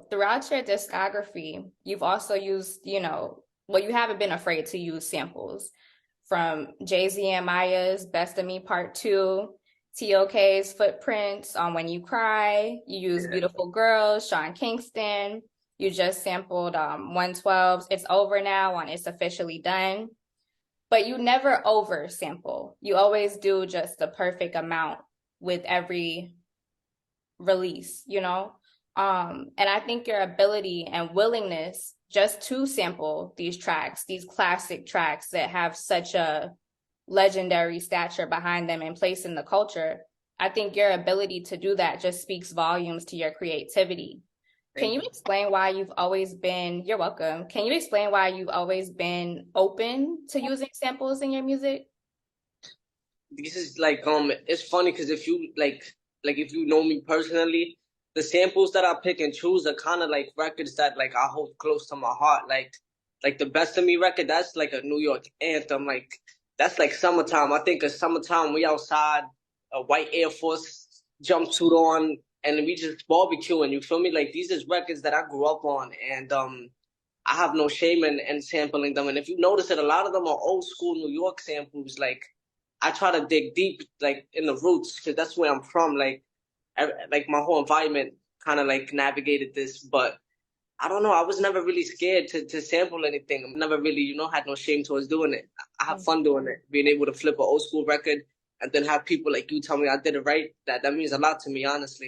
throughout your discography, you've also used, well, you haven't been afraid to use samples from Jay-Z and Maya's Best of Me Part 2, TOK's Footprints on When You Cry. You use Yeah. Beautiful Girls, Sean Kingston. You just sampled 112's It's Over Now on It's Officially Done. But you never over sample. You always do just the perfect amount with every release, and I think your ability and willingness just to sample these tracks, these classic tracks that have such a legendary stature behind them and place in the culture, I think your ability to do that just speaks volumes to your creativity. Can Thank you you. explain why you've always been, you're welcome. Can you explain why you've always been open to using samples in your music? This is like it's funny because if you like if you know me personally, the samples that I pick and choose are kind of like records that like I hold close to my heart. Like the Best of Me record, that's like a New York anthem. Like that's like summertime. I think of summertime, we outside, a white Air Force jumpsuit on, and we just barbecuing. You feel me? Like these is records that I grew up on, and I have no shame in sampling them. And if you notice it, a lot of them are old school New York samples. Like I try to dig deep, like in the roots, because that's where I'm from. Like my whole environment kind of like navigated this, but I don't know. I was never really scared to sample anything. I never really, had no shame towards doing it. I have fun doing it, being able to flip an old school record and then have people like you tell me I did it right. That means a lot to me, honestly.